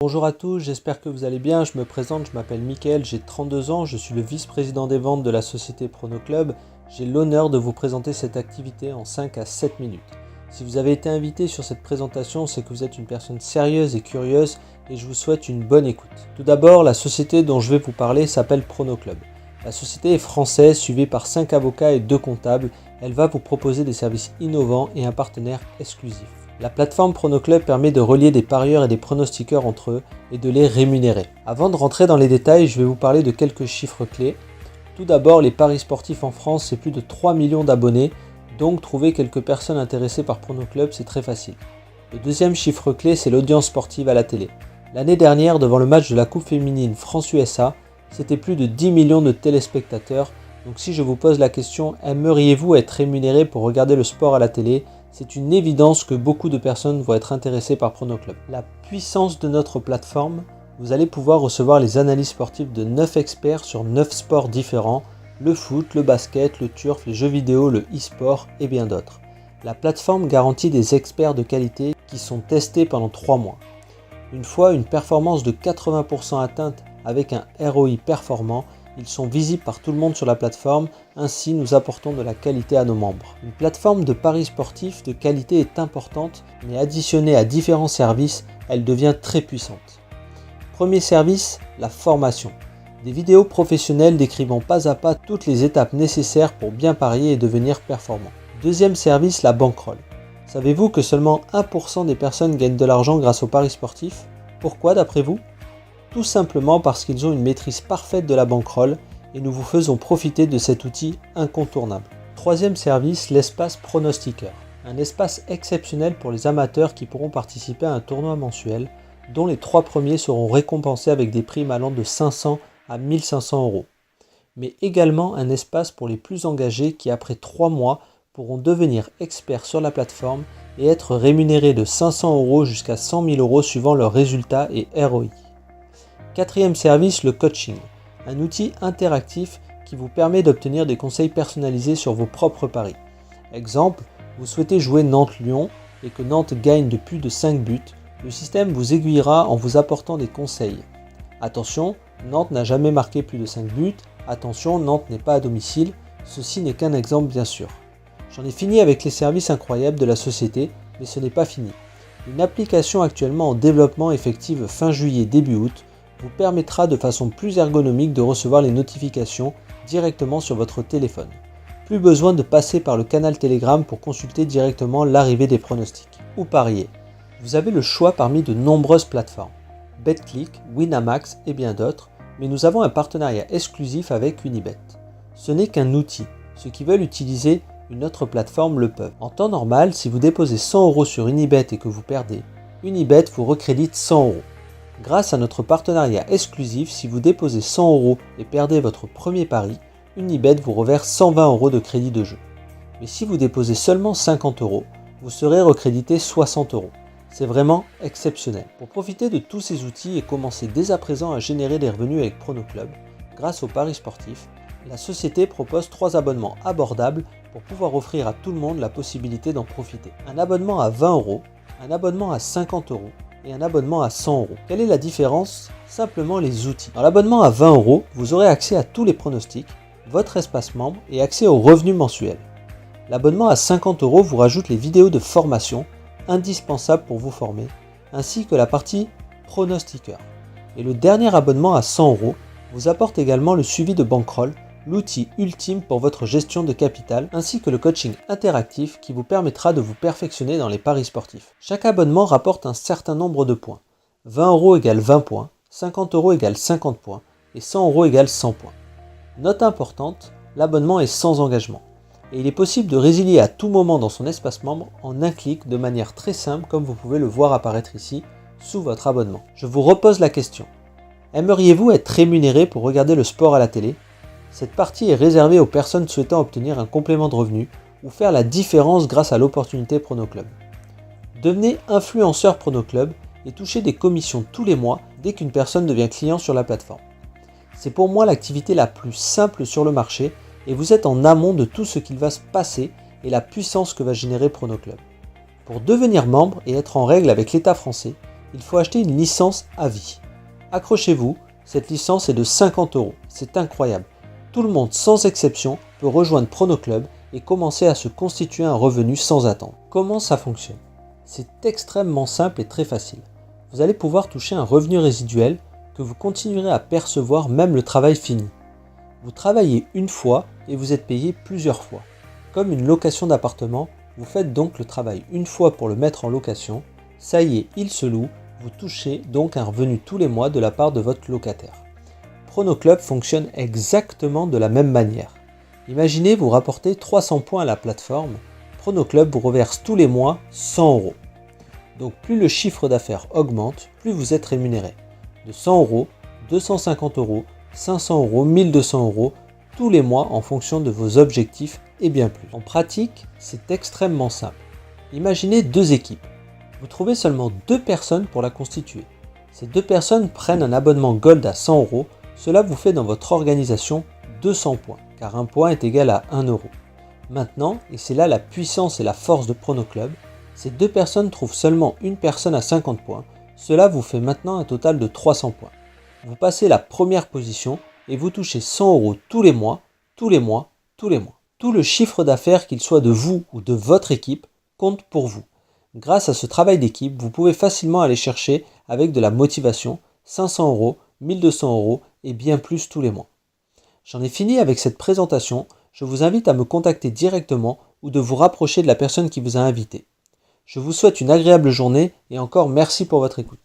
Bonjour à tous, j'espère que vous allez bien. Je me présente, je m'appelle Mickaël, j'ai 32 ans, je suis le vice-président des ventes de la société Prono Club. J'ai l'honneur de vous présenter cette activité en 5 à 7 minutes. Si vous avez été invité sur cette présentation, c'est que vous êtes une personne sérieuse et curieuse et je vous souhaite une bonne écoute. Tout d'abord, la société dont je vais vous parler s'appelle Prono Club. La société est française, suivie par 5 avocats et 2 comptables. Elle va vous proposer des services innovants et un partenaire exclusif. La plateforme Prono Club permet de relier des parieurs et des pronostiqueurs entre eux et de les rémunérer. Avant de rentrer dans les détails, je vais vous parler de quelques chiffres clés. Tout d'abord, les paris sportifs en France, c'est plus de 3 millions d'abonnés, donc trouver quelques personnes intéressées par Prono Club, c'est très facile. Le deuxième chiffre clé, c'est l'audience sportive à la télé. L'année dernière, devant le match de la Coupe féminine France-USA, c'était plus de 10 millions de téléspectateurs. Donc si je vous pose la question, aimeriez-vous être rémunéré pour regarder le sport à la télé ? C'est une évidence que beaucoup de personnes vont être intéressées par Prono Club. La puissance de notre plateforme, vous allez pouvoir recevoir les analyses sportives de 9 experts sur 9 sports différents, le foot, le basket, le turf, les jeux vidéo, le e-sport et bien d'autres. La plateforme garantit des experts de qualité qui sont testés pendant 3 mois. Une fois une performance de 80% atteinte avec un ROI performant, ils sont visibles par tout le monde sur la plateforme, ainsi nous apportons de la qualité à nos membres. Une plateforme de paris sportifs de qualité est importante, mais additionnée à différents services, elle devient très puissante. Premier service, la formation. Des vidéos professionnelles décrivant pas à pas toutes les étapes nécessaires pour bien parier et devenir performant. Deuxième service, la bankroll. Savez-vous que seulement 1% des personnes gagnent de l'argent grâce aux paris sportifs ? Pourquoi d'après vous ? Tout simplement parce qu'ils ont une maîtrise parfaite de la bankroll et nous vous faisons profiter de cet outil incontournable. Troisième service, l'espace pronostiqueur. Un espace exceptionnel pour les amateurs qui pourront participer à un tournoi mensuel dont les 3 premiers seront récompensés avec des primes allant de 500 à 1500 €. Mais également un espace pour les plus engagés qui après 3 mois pourront devenir experts sur la plateforme et être rémunérés de 500 € jusqu'à 100 000 € suivant leurs résultats et ROI. Quatrième service, le coaching, un outil interactif qui vous permet d'obtenir des conseils personnalisés sur vos propres paris. Exemple, vous souhaitez jouer Nantes-Lyon et que Nantes gagne de plus de 5 buts, le système vous aiguillera en vous apportant des conseils. Attention, Nantes n'a jamais marqué plus de 5 buts, attention, Nantes n'est pas à domicile, ceci n'est qu'un exemple bien sûr. J'en ai fini avec les services incroyables de la société, mais ce n'est pas fini. Une application actuellement en développement effective fin juillet début août vous permettra de façon plus ergonomique de recevoir les notifications directement sur votre téléphone. Plus besoin de passer par le canal Telegram pour consulter directement l'arrivée des pronostics ou parier. Vous avez le choix parmi de nombreuses plateformes, BetClick, Winamax et bien d'autres, mais nous avons un partenariat exclusif avec Unibet. Ce n'est qu'un outil, ceux qui veulent utiliser une autre plateforme le peuvent. En temps normal, si vous déposez 100 € sur Unibet et que vous perdez, Unibet vous recrédite 100 €. Grâce à notre partenariat exclusif, si vous déposez 100 € et perdez votre premier pari, Unibet vous reverse 120 € de crédit de jeu. Mais si vous déposez seulement 50 €, vous serez recrédité 60 €. C'est vraiment exceptionnel. Pour profiter de tous ces outils et commencer dès à présent à générer des revenus avec Prono Club, grâce aux paris sportifs, la société propose 3 abonnements abordables pour pouvoir offrir à tout le monde la possibilité d'en profiter. Un abonnement à 20 €, un abonnement à 50 € et un abonnement à 100 €. Quelle est la différence ? Simplement les outils. Dans l'abonnement à 20 €, vous aurez accès à tous les pronostics, votre espace membre et accès aux revenus mensuels. L'abonnement à 50 € vous rajoute les vidéos de formation, indispensables pour vous former, ainsi que la partie pronostiqueur. Et le dernier abonnement à 100 € vous apporte également le suivi de bankroll, l'outil ultime pour votre gestion de capital, ainsi que le coaching interactif qui vous permettra de vous perfectionner dans les paris sportifs. Chaque abonnement rapporte un certain nombre de points. 20 € égale 20 points, 50 € égale 50 points et 100 € égale 100 points. Note importante, l'abonnement est sans engagement et il est possible de résilier à tout moment dans son espace membre en un clic de manière très simple comme vous pouvez le voir apparaître ici sous votre abonnement. Je vous repose la question. Aimeriez-vous être rémunéré pour regarder le sport à la télé ? Cette partie est réservée aux personnes souhaitant obtenir un complément de revenu ou faire la différence grâce à l'opportunité Prono Club. Devenez influenceur Prono Club et touchez des commissions tous les mois dès qu'une personne devient client sur la plateforme. C'est pour moi l'activité la plus simple sur le marché et vous êtes en amont de tout ce qu'il va se passer et la puissance que va générer Prono Club. Pour devenir membre et être en règle avec l'État français, il faut acheter une licence à vie. Accrochez-vous, cette licence est de 50 €. C'est incroyable. Tout le monde, sans exception, peut rejoindre PronoClub et commencer à se constituer un revenu sans attendre. Comment ça fonctionne? C'est extrêmement simple et très facile. Vous allez pouvoir toucher un revenu résiduel que vous continuerez à percevoir même le travail fini. Vous travaillez une fois et vous êtes payé plusieurs fois. Comme une location d'appartement, vous faites donc le travail une fois pour le mettre en location. Ça y est, il se loue, vous touchez donc un revenu tous les mois de la part de votre locataire. PronoClub fonctionne exactement de la même manière. Imaginez vous rapportez 300 points à la plateforme, PronoClub vous reverse tous les mois 100 €. Donc plus le chiffre d'affaires augmente, plus vous êtes rémunéré. De 100 €, 250 €, 500 €, 1200 € tous les mois en fonction de vos objectifs et bien plus. En pratique, c'est extrêmement simple. Imaginez deux équipes. Vous trouvez seulement deux personnes pour la constituer. Ces deux personnes prennent un abonnement Gold à 100 €. Cela vous fait dans votre organisation 200 points, car un point est égal à 1 €. Maintenant, et c'est là la puissance et la force de PronoClub, ces deux personnes trouvent seulement une personne à 50 points. Cela vous fait maintenant un total de 300 points. Vous passez la première position et vous touchez 100 € tous les mois, tous les mois, tous les mois. Tout le chiffre d'affaires, qu'il soit de vous ou de votre équipe, compte pour vous. Grâce à ce travail d'équipe, vous pouvez facilement aller chercher, avec de la motivation, 500 €, 1200 € et bien plus tous les mois. J'en ai fini avec cette présentation. Je vous invite à me contacter directement ou de vous rapprocher de la personne qui vous a invité. Je vous souhaite une agréable journée et encore merci pour votre écoute.